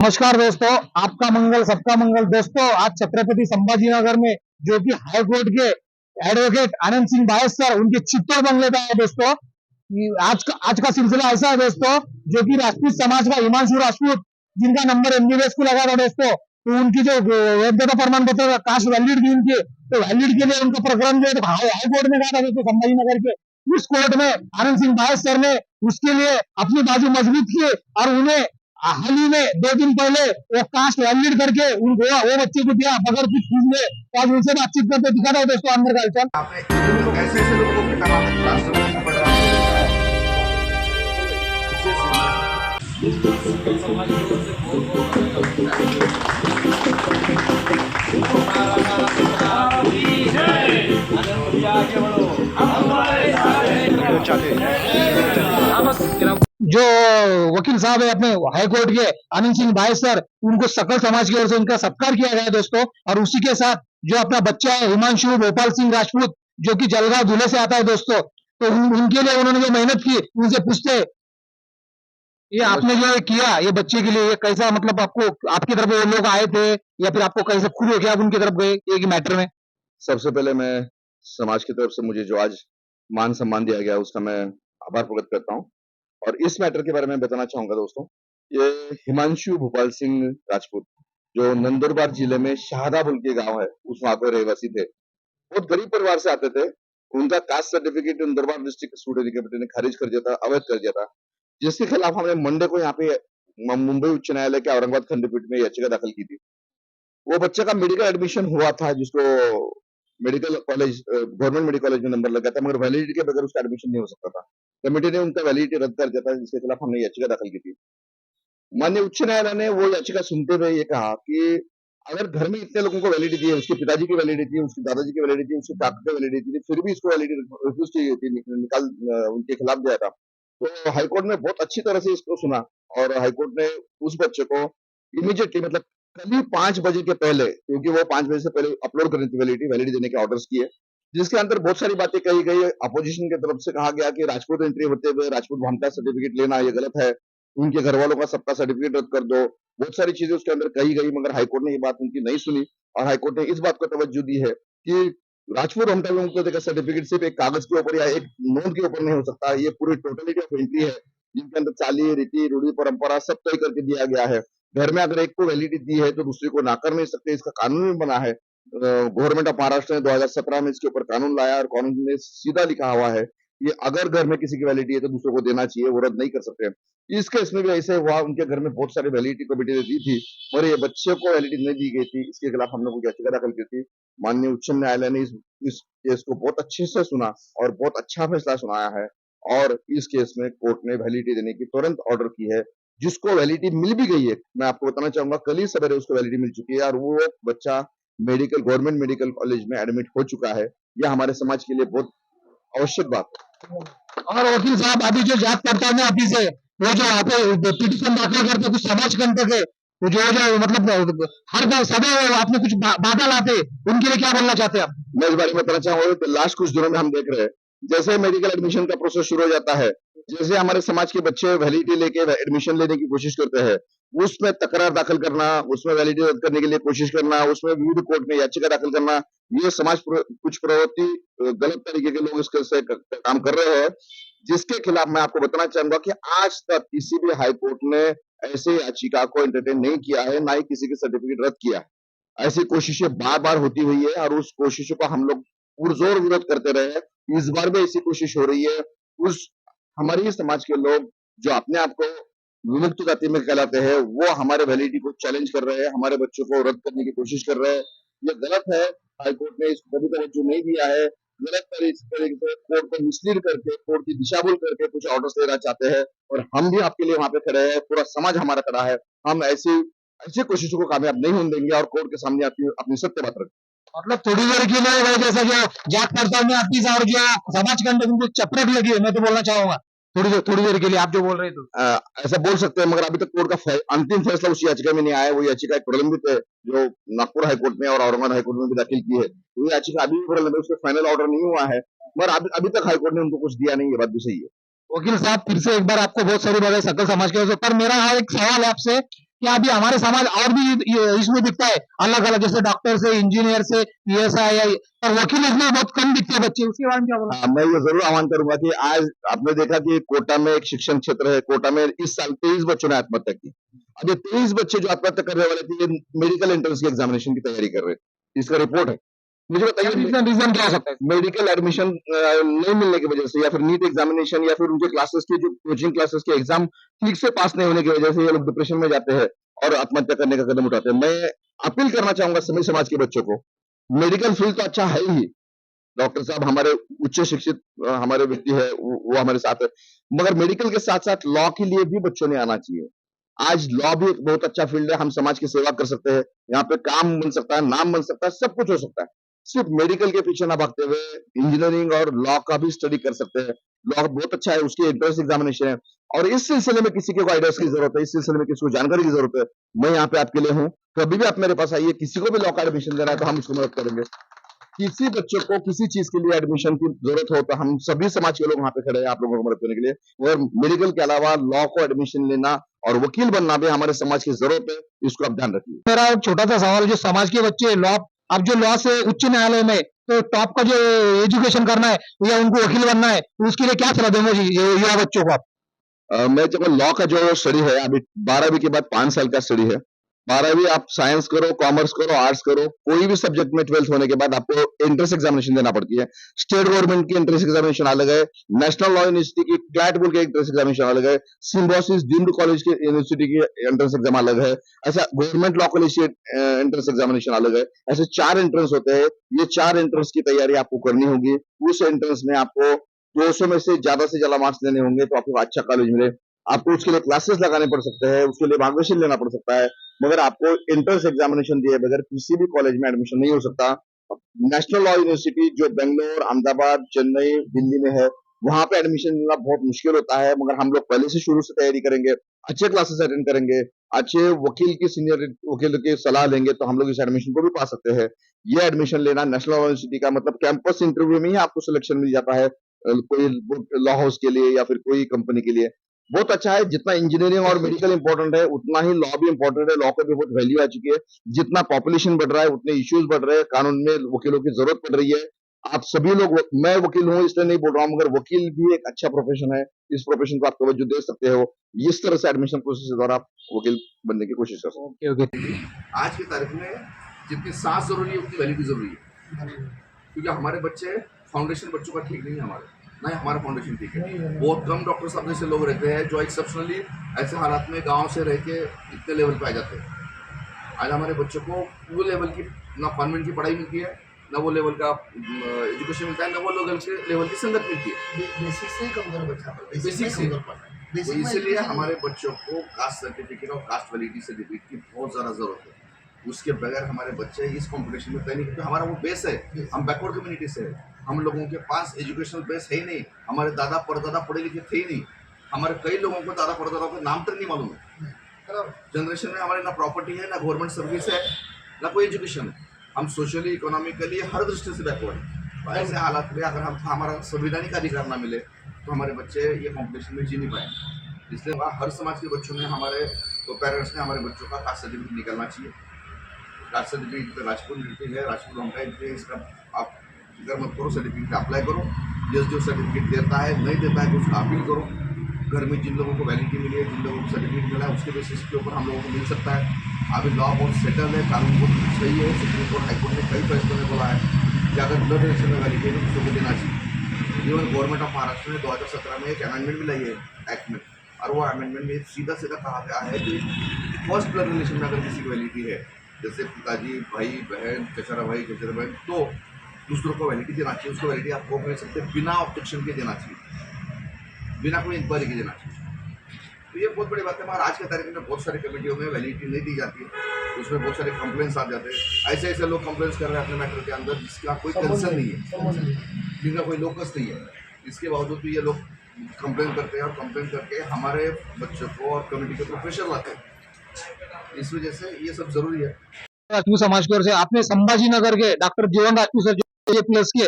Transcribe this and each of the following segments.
नमस्कार दोस्तों, आपका मंगल सबका मंगल। दोस्तों, आज छत्रपति संभाजीनगर में जो कि हाई कोर्ट के एडवोकेट आनंद सिंह बायस सर उनके चित्तौड़ बंगले पे है दोस्तों। आज का सिलसिला ऐसा है दोस्तों, जो कि राजपूत समाज का हिमांशु राजपूत, जिनका नंबर एमबीबीएस को लगा था दोस्तों, तो उनकी जो वैधता प्रमाण पत्र कास्ट वैलिड थी उनकी, तो वैलिड के लिए उनका प्रकरण जो है हाई कोर्ट में गया था दोस्तों, संभाजीनगर के। उस कोर्ट में आनंद सिंह बायस सर ने उसके लिए अपनी बाजू मजबूत की और उन्हें हाल ही में 2 दिन पहले वो कास्ट वैलिड करके उनको वो बच्चे को दिया बगैर कुछ फीस में। तो आज उनसे बातचीत करते दिखा था दोस्तों अंदर का हलचल। आपने ऐसे ऐसे लोगों को पिटा मारा था, राष्ट्रपति को पढ़ा जो वकील साहब है अपने हाई कोर्ट के आनंद सिंह भाई सर, उनको सकल समाज की ओर से उनका सत्कार किया गया दोस्तों। और उसी के साथ जो अपना बच्चा है हिमांशु भोपाल सिंह राजपूत, जो कि जलगांव दूल्हे से आता है दोस्तों, तो उनके लिए उन्होंने जो मेहनत की उनसे पूछते, ये आपने जो किया ये बच्चे के लिए, ये कैसा, मतलब आपको आपकी तरफ वो लोग आए थे या फिर आपको कैसे खुद होके आप उनकी तरफ गए एक मैटर में? सबसे पहले मैं समाज की तरफ से मुझे जो आज मान सम्मान दिया गया उसका मैं आभार प्रकट करता हूँ। और इस मैटर के बारे में बताना चाहूंगा दोस्तों। ये हिमांशु भोपाल सिंह राजपूत जो नंदुरबार जिले में शाहदाबुल के गांव है, उस वहां पर रहवासी थे। बहुत गरीब परिवार से आते थे। उनका caste certificate Nandurbar district student committee ने खारिज कर दिया था, अवैध कर दिया था, जिसके खिलाफ हमने मंडे को यहाँ पे मुंबई उच्च न्यायालय के औरंगाबाद खंडपीठ में याचिका दाखिल की थी। वो बच्चे का मेडिकल एडमिशन हुआ था, जिसको medical college government medical college में नंबर लगा था, मगर वैलिडिटी के बगैर उसका एडमिशन नहीं हो सकता था। कमेटी ने उनका वैलिडिटी रद्द कर दिया था, जिसके खिलाफ हमने याचिका दाखिल की थी। माननीय उच्च न्यायालय ने वो याचिका सुनते हुए ये कहा कि अगर घर में इतने लोगों को वैलिडिटी है, उसके पिताजी की वैलिडिटी है, उसके दादाजी की वैलिडिटी है, उसके काका की वैलिडिटी थी, फिर भी इसको वैलिडिटी रिफ्यूज की निकाल उनके खिलाफ दिया था। तो हाईकोर्ट ने बहुत अच्छी तरह से इसको सुना और हाईकोर्ट ने उस बच्चे को इमीडिएटली, मतलब कल ही 5 बजे के पहले, क्योंकि वो 5 बजे से पहले अपलोड करनी थी वैलिडिटी देने के ऑर्डर्स किए, जिसके अंदर बहुत सारी बातें कही गई। अपोजिशन की तरफ से कहा गया कि राजपूत एंट्री होते हुए राजपूत भवन का सर्टिफिकेट लेना ये गलत है, उनके घर वालों का सबका सर्टिफिकेट रद्द कर दो। बहुत सारी चीजें उसके अंदर कही गई, मगर हाईकोर्ट ने ये बात उनकी नहीं सुनी और हाईकोर्ट ने इस बात को तवज्जो दी है कि राजपूत होमटाउन का सर्टिफिकेट सिर्फ एक कागज के ऊपर या एक नोट के ऊपर नहीं हो सकता, ये पूरी टोटलिटी ऑफ एंट्री है, जिनके अंदर चाली रीति रूढ़ी परंपरा सब तय करके दिया गया है। घर में अगर एक को वैलिडिटी दी है तो दूसरे को ना कर नहीं सकते, इसका कानून भी बना है। गवर्नमेंट ऑफ महाराष्ट्र ने 2017 में इसके ऊपर कानून लाया और कानून में सीधा लिखा हुआ है कि अगर घर में किसी की वैलिडिटी है तो दूसरे को देना चाहिए, वो रद्द नहीं कर सकते। इस केस में भी ऐसे हुआ, उनके घर में बहुत सारी वैलिडिटी कमेटी ने दी थी और ये बच्चे को वैलिडिटी नहीं दी गई थी, इसके खिलाफ हमने कोई याचिका दाखिल की थी। माननीय उच्च न्यायालय ने इस केस को बहुत अच्छे से सुना और बहुत अच्छा फैसला सुनाया है और इस केस में कोर्ट ने वैलिडिटी देने की तुरंत ऑर्डर की है, जिसको वैलिडिटी मिल भी गई है। मैं आपको बताना चाहूंगा, कल ही सवेरे उसको वैलिडिटी मिल चुकी है और वो बच्चा गवर्नमेंट मेडिकल कॉलेज में एडमिट हो चुका है। यह हमारे समाज के लिए बहुत आवश्यक बात है। और वकील साहब, अभी जो जांच पड़ताल ऑफिस है, वो जो यहाँ पे पिटीशन दाखिल करते कुछ समाज कंटक है, वो जो मतलब हर बार सदैव आपने कुछ बाधा लाते, उनके लिए क्या बोलना चाहते हैं आप? मैं इस बारे में बताना चाहूंगा कि लास्ट कुछ दिनों में हम देख रहे हैं, जैसे मेडिकल एडमिशन का प्रोसेस शुरू हो जाता है, जैसे हमारे समाज के बच्चे वैलिडिटी लेके एडमिशन लेने की कोशिश करते हैं, उसमें तकरार दाखिल करना, उसमें वैलिडिटी रद्द करने के लिए कोशिश करना, उसमें विविध कोर्ट में याचिका दाखिल करना, ये समाज कुछ प्रवृत्ति गलत तरीके के लोग इसके काम कर रहे हैं, जिसके खिलाफ मैं आपको बताना चाहूंगा कि आज तक किसी भी हाई कोर्ट ने ऐसे याचिका को एंटरटेन नहीं किया है, ना ही किसी के सर्टिफिकेट रद्द किया है। ऐसी कोशिशें बार बार होती हुई है और उस कोशिशों का हम लोग पुरजोर विरोध करते रहे हैं। इस बार भी ऐसी कोशिश हो रही है। उस हमारे ही समाज के लोग जो अपने आप को विमुक्त जाति में कहलाते हैं, वो हमारे वैलिडिटी को चैलेंज कर रहे हैं, हमारे बच्चों को रद्द करने की कोशिश कर रहे हैं। ये गलत है। हाईकोर्ट ने इसको कभी तवज्जो नहीं दिया है। गलत तरीके से कोर्ट को मिसलीड करके, कोर्ट की दिशा भूल करके कुछ ऑर्डर्स देना चाहते हैं और हम भी आपके लिए वहां पे खड़े हैं, पूरा समाज हमारा खड़ा है। हम ऐसी कोशिशों को कामयाब नहीं होने देंगे और कोर्ट के सामने अपनी सत्य बात रखेंगे। मतलब थोड़ी देर के लिए भाई, जैसा जो जांच पड़ताल में आपकी और जो समाज के अंदर उनको चपरक लगी है, मैं तो बोलना चाहूंगा थोड़ी देर के लिए आप जो बोल रहे थे ऐसा बोल सकते हैं, मगर अभी तक कोर्ट का अंतिम फैसला उस याचिका में नहीं आया है। वो याचिका एक प्रलंबित है जो नागपुर हाईकोर्ट में और औरंगाबाद हाईकोर्ट में भी दाखिल की है। वो याचिका अभी भी प्रलंबित है, उसका फाइनल ऑर्डर नहीं हुआ है, मगर अभी तक हाईकोर्ट ने उनको कुछ दिया नहीं है। बात भी सही है। वकील साहब, फिर से एक बार आपको बहुत सारी बधाई सकल समाज के ओर से। पर मेरा एक सवाल है आपसे क्या अभी हमारे समाज और भी इसमें दिखता है अलग अलग, जैसे डॉक्टर से, इंजीनियर से, पीएसआई और वकील इसमें बहुत कम दिखते हैं बच्चे, उसके बारे में क्या बोला? हाँ, मैं ये जरूर आह्वान करूंगा कि आज आपने देखा कि कोटा में एक शिक्षण क्षेत्र है, कोटा में इस साल 23 बच्चों ने आत्महत्या की। अब ये 23 बच्चे जो आत्महत्या करने वाले थे, ये मेडिकल एंट्रेंस की एग्जामिनेशन की तैयारी कर रहे हैं, इसका रिपोर्ट है। मुझे बताइए रीजन क्या हो सकता है? मेडिकल एडमिशन नहीं मिलने की वजह से, या फिर नीट एग्जामिनेशन, या फिर उनके क्लासेस के जो कोचिंग क्लासेस के एग्जाम ठीक से पास नहीं होने की वजह से ये लोग डिप्रेशन में जाते हैं और आत्महत्या करने का कदम उठाते हैं। मैं अपील करना चाहूंगा सभी समाज के बच्चों को, मेडिकल फील्ड तो अच्छा है ही, डॉक्टर साहब हमारे उच्च शिक्षित हमारे व्यक्ति है, वो हमारे साथ है, मगर मेडिकल के साथ साथ लॉ के लिए भी बच्चों ने आना चाहिए। आज लॉ भी एक बहुत अच्छा फील्ड है, हम समाज की सेवा कर सकते हैं, यहाँ पे काम बन सकता है, नाम बन सकता है, सब कुछ हो सकता है। सिर्फ मेडिकल के पीछे ना भागते हुए इंजीनियरिंग और लॉ का भी स्टडी कर सकते हैं। लॉ बहुत अच्छा है, उसकी एंट्रेंस एग्जामिनेशन है, और इस सिलसिले में किसी को आइडियाज की जरूरत है, इस सिलसिले में किसी को जानकारी की जरूरत है, मैं यहाँ पे आपके लिए हूँ। कभी भी आप मेरे पास आइए, किसी को भी लॉ का एडमिशन देना है तो हम उसको मदद करेंगे। किसी बच्चे को किसी चीज के लिए एडमिशन की जरूरत हो तो हम सभी समाज के लोग वहां पे खड़े हैं आप लोगों को मदद करने के लिए। और मेडिकल के अलावा लॉ को एडमिशन लेना और वकील बनना भी हमारे समाज की जरूरत है, इसको आप ध्यान रखिए। मेरा एक छोटा सा सवाल, जो समाज के बच्चे लॉ, अब जो लॉ से उच्च न्यायालय में तो टॉप का जो एजुकेशन करना है या उनको वकील बनना है, तो उसके लिए क्या सलाह देंगे युवा बच्चों को आप? मैं चाहूंगा लॉ का जो स्टडी है, अभी 12वीं के बाद 5 साल का स्टडी है। 12वीं आप साइंस करो, कॉमर्स करो, आर्ट्स करो, कोई भी सब्जेक्ट में 12th होने के बाद आपको एंट्रेंस एग्जामिनेशन देना पड़ती है। स्टेट गवर्नमेंट की एंट्रेंस एग्जामिनेशन अलग है, नेशनल लॉ यूनिवर्सिटी की क्लैट बोर्ड की एंट्रेंस एग्जामिनेशन अलग है, सिम्बोसिस डीम्ड कॉलेज की यूनिवर्सिटी की एंट्रेंस एग्जाम अलग है, ऐसा गवर्नमेंट लॉ कॉलेज की एंट्रेंस एग्जामिनेशन अलग है। ऐसे 4 एंट्रेंस होते हैं, ये 4 एंट्रेंस की तैयारी आपको करनी होगी। उस एंट्रेंस में आपको 200 में से ज्यादा मार्क्स लेने होंगे तो आपको अच्छा कॉलेज मिले। आपको उसके लिए क्लासेस लगाने पड़ सकते हैं, उसके लिए मार्गदर्शन लेना पड़ सकता है, मगर आपको एंट्रेंस एग्जामिनेशन दिए बगैर किसी भी कॉलेज में एडमिशन नहीं हो सकता। नेशनल लॉ यूनिवर्सिटी जो बेंगलोर, अहमदाबाद, चेन्नई, दिल्ली में है, वहां पे एडमिशन मिलना बहुत मुश्किल होता है, मगर हम लोग पहले से शुरू से तैयारी करेंगे, अच्छे क्लासेस अटेंड करेंगे, अच्छे वकील की सीनियर वकील की सलाह लेंगे तो हम लोग इस एडमिशन को भी पा सकते हैं। ये एडमिशन लेना नेशनल लॉ यूनिवर्सिटी का मतलब कैंपस इंटरव्यू में ही आपको सिलेक्शन मिल जाता है, कोई लॉ हाउस के लिए या फिर कोई कंपनी के लिए। बहुत अच्छा है, जितना इंजीनियरिंग और मेडिकल इंपॉर्टेंट है उतना ही लॉ भी इंपॉर्टेंट है, लॉ को भी बहुत वैल्यू आ चुकी है। जितना पॉपुलेशन बढ़ रहा है उतने इश्यूज बढ़ रहे हैं, कानून में वकीलों की जरूरत पड़ रही है। आप सभी लोग, मैं वकील हूं इसलिए नहीं बोल रहा हूं, मगर वकील भी एक अच्छा प्रोफेशन है, इस प्रोफेशन को आप तवज्जो दे सकते हो, इस तरह से एडमिशन प्रोसेस के द्वारा आप वकील बनने की कोशिश कर सकते ओके ओके। आज की तारीख में जितनी सांस जरूरी है उतनी वैलिडिटी जरूरी है, क्योंकि हमारे बच्चे फाउंडेशन बच्चों का ठीक नहीं है, ना ही हमारा फाउंडेशन ठीक है। बहुत कम डॉक्टर साहब जैसे लोग रहते हैं जो एक्सेप्शनली ऐसे हालात में गांव से रह के इतने लेवल पे आ जाते हैं। आज हमारे बच्चों को वो लेवल की ना कॉन्वेंट की पढ़ाई मिलती है, ना वो लेवल का एजुकेशन मिलता है, ना वो लेवल की संगत मिलती है। बेसिक से ही कमजोर बच्चा बेसिक से। बेसिक तो में इसीलिए education हमारे बच्चों को कास्ट सर्टिफिकेट और कास्ट वैलिडिटी सर्टिफिकेट की बहुत ज़्यादा जरूरत है। उसके बगैर हमारे बच्चे इस कंपटीशन में तय नहीं, क्योंकि हमारा वो बेस है, हम बैकवर्ड कम्युनिटी से है, हम लोगों के पास एजुकेशनल बेस है ही नहीं, हमारे दादा परदादा पढ़े लिखे थे ही नहीं, हमारे कई लोगों को दादा परदादा के नाम तक नहीं मालूम है। जनरेशन में हमारे ना प्रॉपर्टी है, ना गवर्नमेंट सर्विस है, ना कोई एजुकेशन है, हम सोशली इकोनॉमिकली हर दृष्टि से बैकवर्ड है। तो ऐसे हालात में अगर हम हमारा संवैधानिक अधिकार ना मिले तो हमारे बच्चे ये कॉम्पिटिशन में जी नहीं पाएंगे। इसलिए हर समाज के बच्चों ने, हमारे पेरेंट्स ने हमारे बच्चों का कास्ट सर्टिफिकेट निकालना चाहिए। कास्ट सर्टिफिकेट राजपुर मिलती है, राजपुर हमका इसका आप फिक्र मत करो, सर्टिफिकेट अप्लाई करो, जो सर्टिफिकेट देता है नहीं देता है तो उसका अपील करो। घर में जिन लोगों को वैलिडिटी मिली है, जिन लोगों को सर्टिफिकेट मिला है, उसके बेसिस के ऊपर हम लोगों को मिल सकता है। अभी लॉ बहुत सेटल है, कानून बहुत सही है, सुप्रीम कोर्ट हाईकोर्ट ने कई फैसलों में बोला है कि अगर ब्लड रिलेशन में वैलिडिटी है तो दूसरों को देना चाहिए। इवन गवर्नमेंट ऑफ महाराष्ट्र ने 2017 में एक अमेंडमेंट भी लाई है एक्ट में, और वो अमेंडमेंट में सीधा कहा गया है कि फर्स्ट ब्लड रिलेशन में अगर किसी की वैलिडिटी है, जैसे पिताजी, भाई बहन, चचेरा भाई, चचेरा बहन, तो दूसरों को वैलिडिटी देना चाहिए। उसको वैलिडिटी आपको मिल सकते बिना ऑब्जेक्शन के देना चाहिए, बिना कोई इंक्वायरी के देना चाहिए। तो ये बहुत बड़ी बात है। मगर आज के तारीख में बहुत सारी कमेटियों में वैलिडिटी नहीं दी जाती है, उसमें बहुत सारे कंप्लेंट्स आ जाते हैं। ऐसे ऐसे लोग कंप्लेंट्स कर रहे हैं अपने मैटर के अंदर जिसका कोई कंसर्न नहीं है, जिनका कोई लोकस नहीं है, इसके बावजूद भी ये लोग कंप्लेन करते हैं और कंप्लेन करके हमारे बच्चों को और कम्युनिटी के ऊपर प्रेशर लाते हैं। इस वजह से ये सब जरूरी है। राजपूत समाज की ओर से आपने संभाजीनगर के डॉक्टर जीवन राजपूत सर जो प्लस के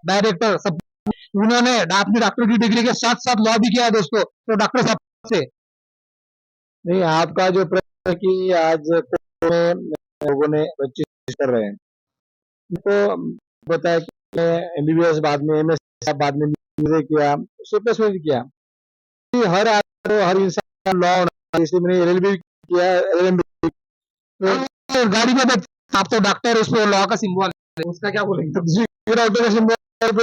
डायरेक्टर सब, उन्होंने अपनी डॉक्टर की डिग्री के साथ साथ लॉ भी किया है दोस्तों। तो डॉक्टर साहब से नहीं, आपका जो कि आज लोगों ने बच्चे कर रहे हैं, तो पता है कि एमबीबीएस बाद में एमएस बाद में मुझे किया सुपर में किया कि हर इंसान लॉ इसलिए मैंने एलएलबी किया एलएलबी तो गाड़ी में आप तो डॉक्टर उसमें लॉ का सिंबल है उसका क्या बोलेंगे डॉक्टर का सिंबल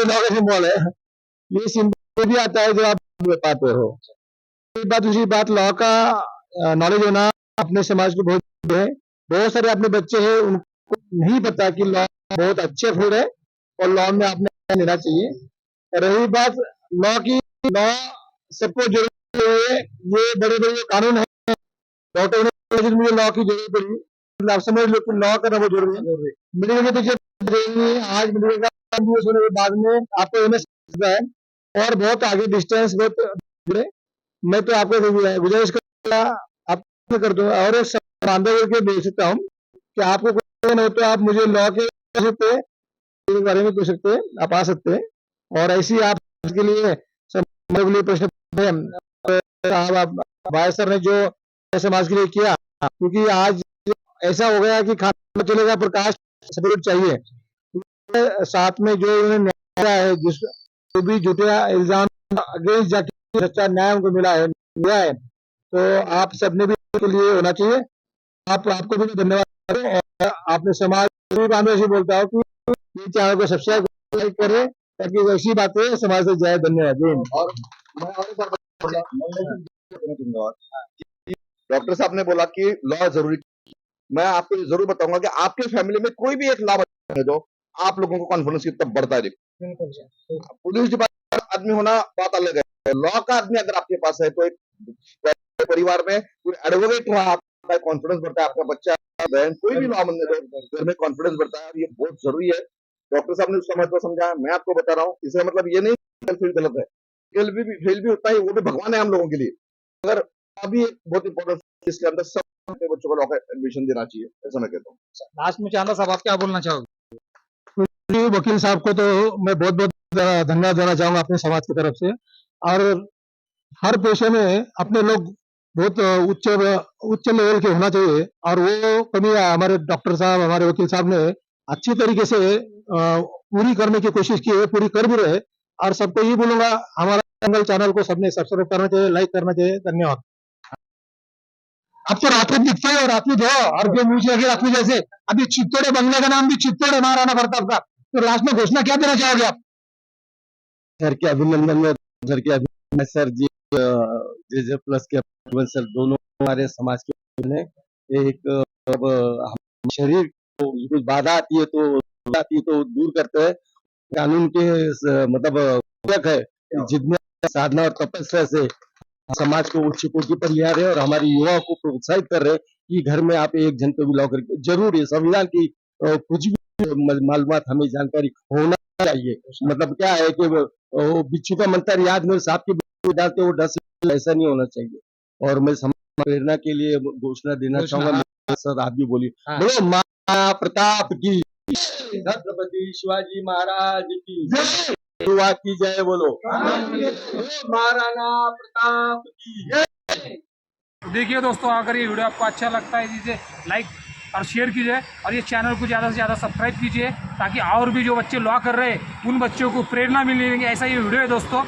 लॉ का सिंबल है ये सिंबल भी आता है जो आप पाते हो दूसरी बात लॉ का नॉलेज होना अपने समाज को बहुत है बहुत सारे अपने बच्चे हैं उनको नहीं पता कि लॉ बहुत अच्छे फूड है और लॉ में आपने लेना चाहिए और रही बात लॉ सबको जरूरत है ये बड़े बड़े कानून है डॉक्टर ने मुझे लॉ की जरूरत पड़ी आप समझ लो कि लॉ करना बहुत जरूरी है मेडिकल के पीछे आज मेडिकल का होने के बाद में आपको एमएस है और बहुत आगे डिस्टेंस बहुत मैं तो आपको गुजारिश कर दूंगा और बांधव के भेज सकता हूँ कि आपको कोई हो तो आप मुझे लॉ के बारे में पूछ सकते हैं आप आ सकते हैं और ऐसी आप के लिए प्रश्न भाई सर ने जो समाज के लिए किया क्योंकि आज ऐसा हो गया कि खाना चलेगा प्रकाश सपोर्ट चाहिए साथ में जो उन्होंने न्याय है जिस जो भी झूठे इल्जाम अगेंस्ट जाके सच्चा न्याय उनको मिला है तो आप सबने भी के लिए होना चाहिए आपको भी धन्यवाद और आपने समाज से बोलता हूँ कि ये चैनल को सब्सक्राइब करें ताकि ऐसी बातें समाज से जाए धन्यवाद और मैं और एक बात डॉक्टर साहब ने बोला कि लॉ जरूरी मैं आपको जरूर बताऊंगा कि आपके फैमिली में कोई भी एक लॉ है जो आप लोगों को कॉन्फिडेंस कितना बढ़ता है पुलिस डिपार्टमेंट आदमी होना बात अलग है लॉ का आदमी अगर आपके पास है तो एक परिवार में कोई एडवोकेट रहा आपका कॉन्फिडेंस बढ़ता है आपका बच्चा बहन कोई भी लॉ बनने दो घर में कॉन्फिडेंस बढ़ता है और ये बहुत जरूरी है डॉक्टर साहब ने उसका महत्व समझाया मैं आपको बता रहा हूँ इसका मतलब ये नहीं फील गलत है फेल भी होता है वो भी भगवान है हम लोगों के लिए अगर अभी एक बहुत इंपॉर्टेंट इसके अंदर सब बच्चों को लॉ का एडमिशन देना चाहिए ऐसा मैं कहता हूँ लास्ट में चांदा साहब आप क्या बोलना चाहोगे वकील साहब को तो मैं बहुत बहुत धन्यवाद देना चाहूंगा अपने समाज की तरफ से और हर पेशे में अपने लोग बहुत उच्च लेवल के होना चाहिए और वो कभी हमारे डॉक्टर साहब हमारे वकील साहब ने अच्छी तरीके से पूरी करने की कोशिश की है पूरी कर भी रहे और सबको ये बोलूंगा हमारा चैनल को सबने सब्सक्राइब करना चाहिए लाइक करना चाहिए धन्यवाद अब तो रात में दिखता है और रात में जो और जो मुझे लगे रात में जैसे अभी चित्तौड़ बंगले का नाम भी चित्तौड़ महाराणा प्रताप का तो लास्ट में घोषणा क्या देना चाहोगे आप सर के अभिनंदन में सर के अभिनंदन सर जी जे प्लस के सर दोनों हमारे समाज के एक शरीर को कुछ बाधा आती है तो दूर करते हैं कानून के मतलब है जितने साधना और तपस्या से समाज को उच्च कोटि पर ले आ रहे हैं और हमारे युवाओं को प्रोत्साहित कर रहे हैं कि घर में आप एक जन को भी लॉ करके जरूर है संविधान की कुछ भी मालूमात हमें जानकारी होना चाहिए मतलब क्या है कि वो बिच्छू का मंत्र याद में सांप की डालते वो डस ऐसा नहीं होना चाहिए और मैं समाज प्रेरणा के लिए घोषणा देना चाहूंगा सर आप भी बोलिए बोलो महाराणा प्रताप की छत्रपति शिवाजी महाराज की जय की जय बोलो महाराणा प्रताप की जय। देखिए दोस्तों अगर ये वीडियो आपको अच्छा लगता है इसे लाइक और शेयर कीजिए और ये चैनल को ज़्यादा से ज़्यादा सब्सक्राइब कीजिए ताकि और भी जो बच्चे लॉ कर रहे हैं उन बच्चों को प्रेरणा मिलेगी ऐसा ये वीडियो है दोस्तों।